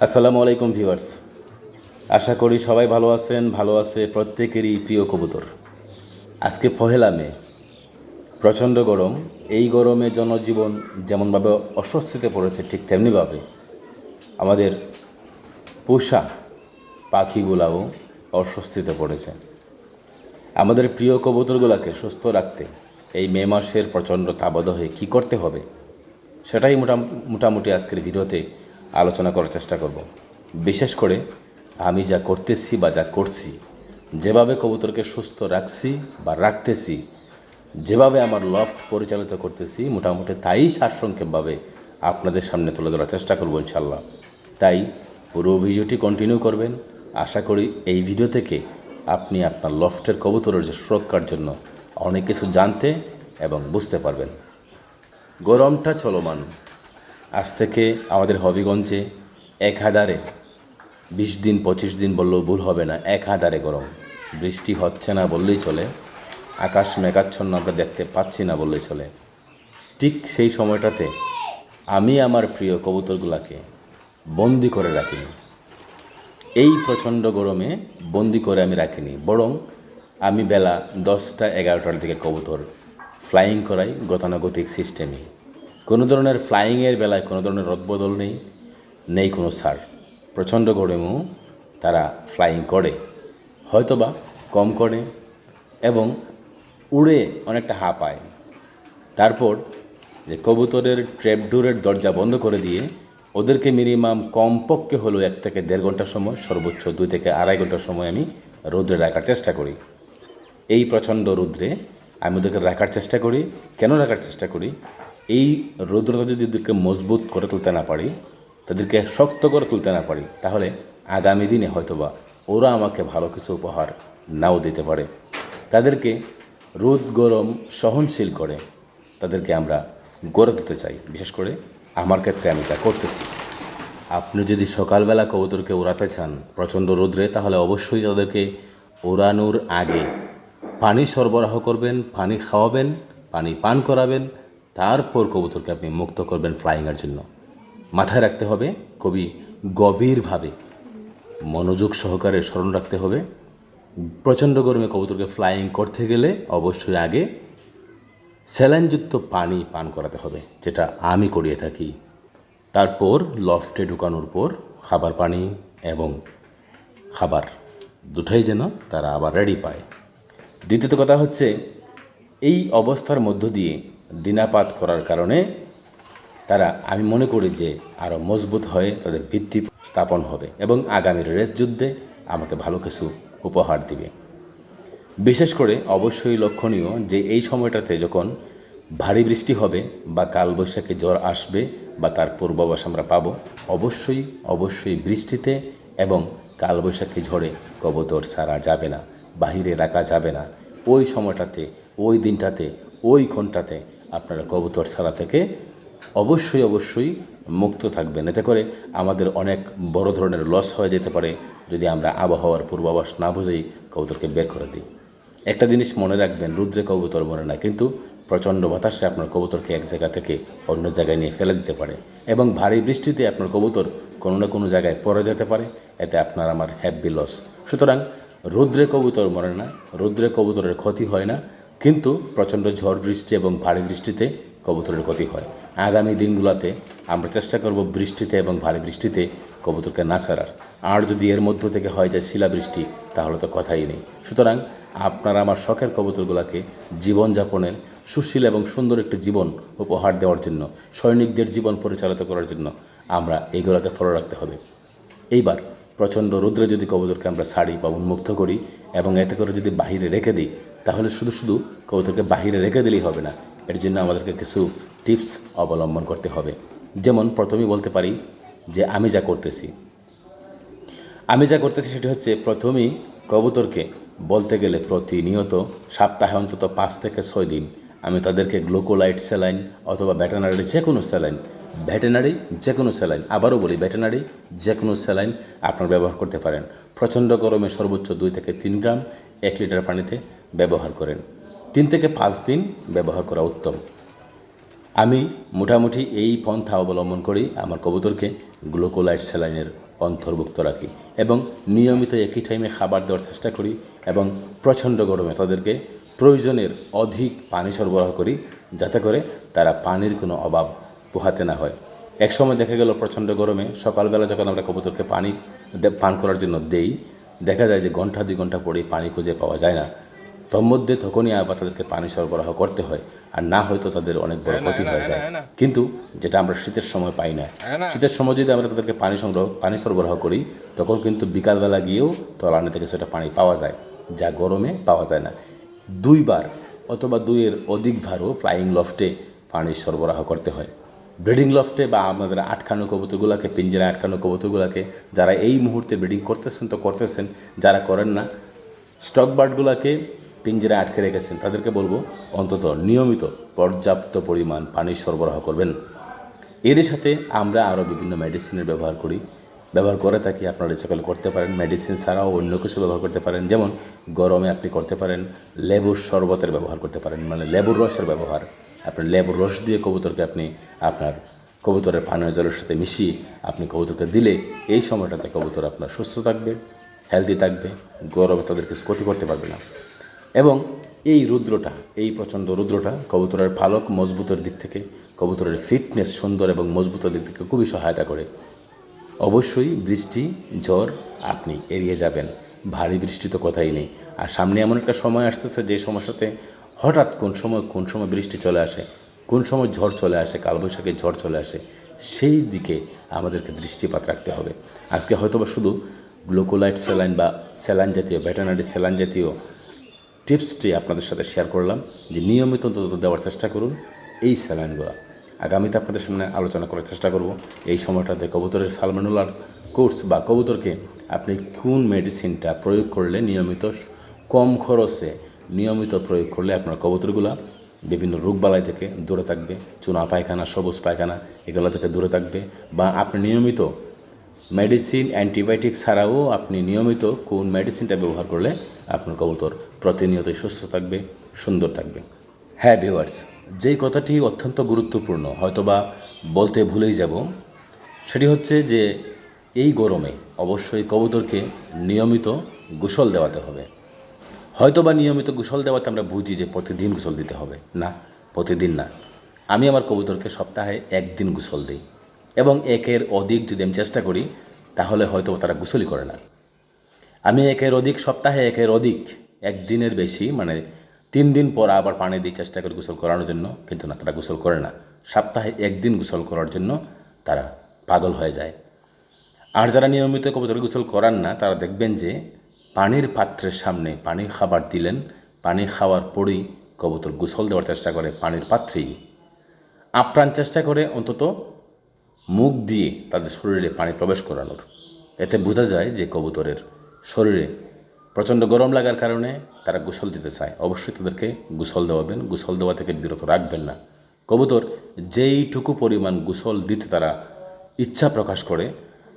আসসালামু আলাইকুম ভিউয়ার্স, আশা করি সবাই ভালো আছেন। ভালো আছে প্রত্যেকেরই প্রিয় কবুতর। আজকে পহেলা মে, প্রচণ্ড গরম। এই গরমে জনজীবন যেমনভাবে অস্বস্তিতে পড়েছে, ঠিক তেমনিভাবে আমাদের পোষা পাখিগুলাও অস্বস্তিতে পড়েছে। আমাদের প্রিয় কবুতরগুলোকে সুস্থ রাখতে এই মে মাসের প্রচণ্ড তাপদাহে কী করতে হবে সেটাই মোটামুটি আজকের ভিডিওতে আলোচনা করার চেষ্টা করব। বিশেষ করে আমি যা করতেছি বা যা করছি, যেভাবে কবুতরকে সুস্থ রাখছি বা রাখতেছি, যেভাবে আমার লফট পরিচালিত করতেছি, মোটামুটি তাই সারসংক্ষেপভাবে আপনাদের সামনে তুলে ধরার চেষ্টা করব ইনশাল্লাহ। তাই পুরো ভিডিওটি কন্টিনিউ করবেন। আশা করি এই ভিডিও থেকে আপনি আপনার লফটের কবুতরের যে সুরক্ষার জন্য অনেক কিছু জানতে এবং বুঝতে পারবেন। গরমটা চলমান। আজ থেকে আমাদের হবিগঞ্জে 20 দিন 25 দিন বললেও ভুল হবে না, 1000 গরম। বৃষ্টি হচ্ছে না বললেই চলে, আকাশ মেঘাচ্ছন্ন আমরা দেখতে পাচ্ছি না বললেই চলে। ঠিক সেই সময়টাতে আমি আমার প্রিয় কবুতরগুলোকে বন্দি করে রাখিনি। এই প্রচণ্ড গরমে বন্দি করে আমি রাখিনি, বরং আমি বেলা 10টা-11টার দিকে কবুতর ফ্লাইং করাই গতানুগতিক সিস্টেমে। কোনো ধরনের ফ্লাইংয়ের বেলায় কোনো ধরনের রদবদল নেই কোনো ছাড়। প্রচণ্ড গরমেও তারা ফ্লাইং করে, হয়তোবা কম করে এবং উড়ে অনেকটা পায়। তারপর যে কবুতরের ট্র্যাপডোরের দরজা বন্ধ করে দিয়ে ওদেরকে মিনিমাম কমপক্ষে হলেও 1 থেকে 1.5 ঘন্টা সময়, সর্বোচ্চ 2 থেকে 2.5 ঘন্টা সময় আমি রৌদ্রে রাখার চেষ্টা করি। এই প্রচণ্ড রৌদ্রে আমি ওদেরকে রাখার চেষ্টা করি। কেন রাখার চেষ্টা করি? এই রৌদ্রতা যদি ওদেরকে মজবুত করে তুলতে না পারি, তাদেরকে শক্ত করে তুলতে না পারি, তাহলে আগামী দিনে হয়তোবা ওরা আমাকে ভালো কিছু উপহার নাও দিতে পারে। তাদেরকে রোদ গরম সহনশীল করে তাদেরকে আমরা গড়ে তুলতে চাই। বিশেষ করে আমার ক্ষেত্রে আমি যা করতেছি। আপনি যদি সকালবেলা কবুতরকে উড়াতে চান প্রচণ্ড রোদ্রে, তাহলে অবশ্যই তাদেরকে ওড়ানোর আগে পানি সরবরাহ করবেন, পানি খাওয়াবেন, পানি পান করাবেন। তারপর কবুতরকে আপনি মুক্ত করবেন ফ্লাইংয়ের জন্য। মাথায় রাখতে হবে, খুবই গভীরভাবে মনোযোগ সহকারে স্মরণ রাখতে হবে, প্রচণ্ড গরমে কবুতরকে ফ্লাইং করতে গেলে অবশ্যই আগে স্যালাইনযুক্ত পানি পান করাতে হবে, যেটা আমি করিয়ে থাকি। তারপর লফটে ঢুকানোর পর খাবার পানি এবং খাবার দুটাই যেন তারা আবার রেডি পায়। দ্বিতীয়ত কথা হচ্ছে, এই অবস্থার মধ্য দিয়ে দিনাপাত করার কারণে তারা, আমি মনে করি যে আরও মজবুত হয়ে তাদের ভিত্তি স্থাপন হবে এবং আগামীর রেস যুদ্ধে আমাকে ভালো কিছু উপহার দিবে। বিশেষ করে অবশ্যই লক্ষণীয় যে এই সময়টাতে যখন ভারী বৃষ্টি হবে বা কালবৈশাখী ঝড় আসবে বা তার পূর্বাভাস আমরা পাবো, অবশ্যই বৃষ্টিতে এবং কালবৈশাখী ঝড়ে কবুতর ছাড়া যাবে না, বাহিরে রাখা যাবে না। ওই সময়টাতে, ওই দিনটাতে, ওই ক্ষণটাতে আপনারা কবুতর ছাড়া থেকে অবশ্যই মুক্ত থাকবেন। এতে করে আমাদের অনেক বড় ধরনের লস হয়ে যেতে পারে যদি আমরা আবহাওয়ার পূর্বাভাস না বুঝেই কবুতরকে বের করে দিই। একটা জিনিস মনে রাখবেন, রুদ্রে কবুতর মরে না, কিন্তু প্রচণ্ড বাতাসে আপনার কবুতরকে এক জায়গা থেকে অন্য জায়গায় নিয়ে ফেলে দিতে পারে এবং ভারী বৃষ্টিতে আপনার কবুতর কোনো না কোনো জায়গায় পড়ে যেতে পারে। এতে আপনার আমার হ্যাপি লস। সুতরাং রুদ্রে কবুতর মরে না, রুদ্রে কবুতরের ক্ষতি হয় না, কিন্তু প্রচণ্ড ঝড় বৃষ্টি এবং ভারী বৃষ্টিতে কবুতরের ক্ষতি হয়। আগামী দিনগুলোতে আমরা চেষ্টা করব বৃষ্টিতে এবং ভারী বৃষ্টিতে কবুতরকে না ছাড়ার। আর যদি এর মধ্য থেকে হয় যায় শিলাবৃষ্টি, তাহলে তো কথাই নেই। সুতরাং আপনারা আমার শখের কবুতরগুলোকে জীবনযাপনের সুশীল এবং সুন্দর একটি জীবন উপহার দেওয়ার জন্য, সৈনিকদের জীবন পরিচালিত করার জন্য আমরা এইগুলোকে ফলো রাখতে হবে। এইবার প্রচণ্ড রৌদ্রে যদি কবুতরকে আমরা ছাড়ি বা উন্মুক্ত করি এবং এতে করে যদি বাহিরে রেখে দিই, তাহলে শুধু কবুতরকে বাহিরে রেখে দিলেই হবে না। এর জন্য আমাদেরকে কিছু টিপস অবলম্বন করতে হবে। যেমন প্রথমেই বলতে পারি যে আমি যা করতেছি সেটি হচ্ছে, প্রথমেই কবুতরকে বলতে গেলে প্রতিনিয়ত সপ্তাহে অন্তত 5 থেকে 6 দিন আমি তাদেরকে গ্লুকোলাইট স্যালাইন অথবা ভেটেনারির যে কোনো স্যালাইন, আবারও বলি ভেটেনারি যে কোনো স্যালাইন আপনার ব্যবহার করতে পারেন। প্রচণ্ড গরমে সর্বোচ্চ 2 থেকে 3 গ্রাম 1 লিটার পানিতে ব্যবহার করেন। 3 থেকে 5 দিন ব্যবহার করা উত্তম। আমি মোটামুটি এই পন্থা অবলম্বন করি আমার কবুতরকে গ্লুকোলাইট স্যালাইনের অন্তর্ভুক্ত রাখি এবং নিয়মিত একই টাইমে খাবার দেওয়ার চেষ্টা করি এবং প্রচণ্ড গরমে তাদেরকে প্রয়োজনের অধিক পানি সরবরাহ করি, যাতে করে তারা পানির কোনো অভাব পোহাতে না হয়। এক সময় দেখা গেল প্রচণ্ড গরমে সকালবেলা যখন আমরা কবুতরকে পানি পান করার জন্য দেই, দেখা যায় যে ঘন্টা 2 ঘন্টা পরে পানি খুঁজে পাওয়া যায় না। তন্মধ্যে তখনই আবার তাদেরকে পানি সরবরাহ করতে হয়, আর না হয়তো তাদের অনেক বড় ক্ষতি হয়ে যায়। কিন্তু যেটা আমরা শীতের সময় পাই না, শীতের সময় যদি আমরা তাদেরকে পানি সরবরাহ করি, তখন কিন্তু বিকালবেলা গিয়েও তলানি থেকে সেটা পানি পাওয়া যায়, যা গরমে পাওয়া যায় না। 2 বার অথবা 2-এর অধিক ভারও ফ্লাইং লফটে পানি সরবরাহ করতে হয়। ব্রিডিং লফটে বা আমাদের আটকানো কবুতরগুলোকে, পিঞ্জরায় আটকানো কবুতরগুলোকে যারা এই মুহূর্তে ব্রিডিং করতেছেন তো করতেছেন, যারা করেন না, স্টক বার্ডগুলোকে পিঞ্জরায় আটকে রেখেছেন, তাদেরকে বলবো অন্তত নিয়মিত পর্যাপ্ত পরিমাণ পানি সরবরাহ করবেন। এর সাথে আমরা আরও বিভিন্ন মেডিসিনের ব্যবহার করে থাকি। আপনারা ইচ্ছা করলে করতে পারেন। মেডিসিন ছাড়াও অন্য কিছু ব্যবহার করতে পারেন, যেমন গরমে আপনি করতে পারেন লেবুর শরবতের ব্যবহার করতে পারেন, মানে লেবুর রসের ব্যবহার। আপনি লেবুর রস দিয়ে কবুতরকে আপনি আপনার কবুতরের পানীয় জলের সাথে মিশিয়ে আপনি কবুতরকে দিলে এই সময়টাতে কবুতর আপনার সুস্থ থাকবে, হেলদি থাকবে, গরমে তাদের কিছু ক্ষতি করতে পারবে না। এবং এই প্রচণ্ড রৌদ্রটা কবুতরের পালক মজবুতের দিক থেকে, কবুতরের ফিটনেস সুন্দর এবং মজবুতের দিক থেকে খুবই সহায়তা করে। অবশ্যই বৃষ্টি ঝড় আপনি এড়িয়ে যাবেন, ভারী বৃষ্টি তো কথাই নেই। আর সামনে এমন একটা সময় আসতেছে যে সমস্যাতে হঠাৎ কোন সময় বৃষ্টি চলে আসে, কোন সময় ঝড় চলে আসে, কালবৈশাখী ঝড় চলে আসে, সেই দিকে আমাদেরকে দৃষ্টিপাত রাখতে হবে। আজকে হয়তোবা শুধু গ্লুকোলাইট স্যালাইন বা স্যালাইন জাতীয়, ভেটেরিনারি স্যালাইন জাতীয় টিপসটি আপনাদের সাথে শেয়ার করলাম, যে নিয়মিত অন্তত দেওয়ার চেষ্টা করুন এই স্যালাইনগুলো। আগামীতে আপনাদের সামনে আলোচনা করার চেষ্টা করব এই সময়টাতে কবুতরের সালমোনেলার কোর্স বা কবুতরকে আপনি কোন মেডিসিনটা প্রয়োগ করলে নিয়মিত কম খরচে নিয়মিত প্রয়োগ করলে আপনার কবুতরগুলো বিভিন্ন রোগবালাই থেকে দূরে থাকবে, চুনা পায়খানা, সবুজ পায়খানা এগুলো থেকে দূরে থাকবে। বা আপনি নিয়মিত মেডিসিন, অ্যান্টিবায়োটিক ছাড়াও আপনি নিয়মিত কোন মেডিসিনটা ব্যবহার করলে আপনার কবুতর প্রতিনিয়তই সুস্থ থাকবে, সুন্দর থাকবে। হ্যাঁ ভিউয়ার্স, যেই কথাটি অত্যন্ত গুরুত্বপূর্ণ, হয়তোবা বলতে ভুলেই যাব, সেটি হচ্ছে যে এই গরমে অবশ্যই কবুতরকে নিয়মিত গোসল দেওয়াতে হবে। হয়তোবা নিয়মিত গোসল দেওয়াতে আমরা বুঝি যে প্রতিদিন গোসল দিতে হবে, না, প্রতিদিন না। আমি আমার কবুতরকে সপ্তাহে 1 দিন গোসল দিই, এবং 1-এর অধিক যদি আমি চেষ্টা করি তাহলে হয়তো তারা গোসলই করে না। আমি 1-এর অধিক, সপ্তাহে 1-এর অধিক, 1 দিনের বেশি, মানে 3 দিন পর আবার পানি দিয়ে চেষ্টা করি গোসল করানোর জন্য, কিন্তু না, তারা গোসল করে না। সপ্তাহে 1 দিন গোসল করার জন্য তারা পাগল হয়ে যায়। আর যারা নিয়মিত কবুতর গোসল করান না, তারা দেখবেন যে পানির পাত্রের সামনে পানি খাবার দিলেন, পানি খাওয়ার পরেই কবুতর গোসল দেওয়ার চেষ্টা করে পানির পাত্রেই, আপ্রাণ চেষ্টা করে অন্তত মুখ দিয়ে তাদের শরীরে পানি প্রবেশ করানোর। এতে বোঝা যায় যে কবুতরের শরীরে প্রচণ্ড গরম লাগার কারণে তারা গোসল দিতে চায়। অবশ্যই তাদেরকে গোসল দেওয়াবেন, গোসল দেওয়া থেকে বিরত রাখবেন না। কবুতর যেইটুকু পরিমাণ গোসল দিতে তারা ইচ্ছা প্রকাশ করে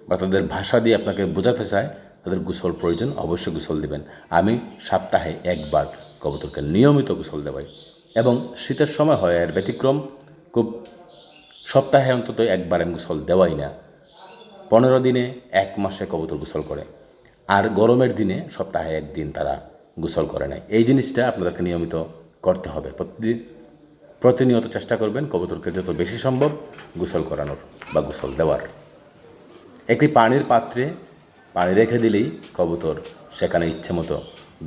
বা তাদের ভাষা দিয়ে আপনাকে বোঝাতে চায় তাদের গোসল প্রয়োজন, অবশ্যই গোসল দিবেন। আমি সপ্তাহে 1 বার কবুতরকে নিয়মিত গোসল দেওয়াই, এবং শীতের সময় হয় এর ব্যতিক্রম, খুব সপ্তাহে অন্তত 1 বার আমি গোসল দেওয়াই না। 15 দিনে, 1 মাসে কবুতর গোসল করে, আর গরমের দিনে সপ্তাহে 1 দিন তারা গোসল করে না। এই জিনিসটা আপনাদেরকে নিয়মিত করতে হবে। প্রতিনিয়ত চেষ্টা করবেন কবুতরকে যত বেশি সম্ভব গোসল করানোর বা গোসল দেওয়ার। একটি পানির পাত্রে পানি রেখে দিলেই কবুতর সেখানে ইচ্ছে মতো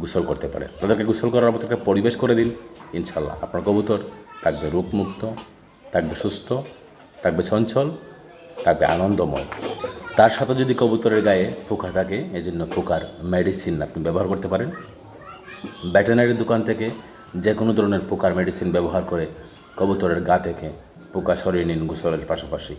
গোসল করতে পারে। তাদেরকে গোসল করার মতো একটা পরিবেশ করে দিন, ইনশাল্লাহ আপনার কবুতর থাকবে রোগমুক্ত, থাকবে সুস্থ, থাকবে চঞ্চল, থাকবে আনন্দময়। তার সাথে যদি কবুতরের গায়ে পোকা থাকে, এজন্য পোকার মেডিসিন আপনি ব্যবহার করতে পারেন। ভেটেরিনারি দোকান থেকে যে কোনো ধরনের পোকার মেডিসিন ব্যবহার করে কবুতরের গা থেকে পোকা সরিয়ে নিন গোসলের পাশাপাশি।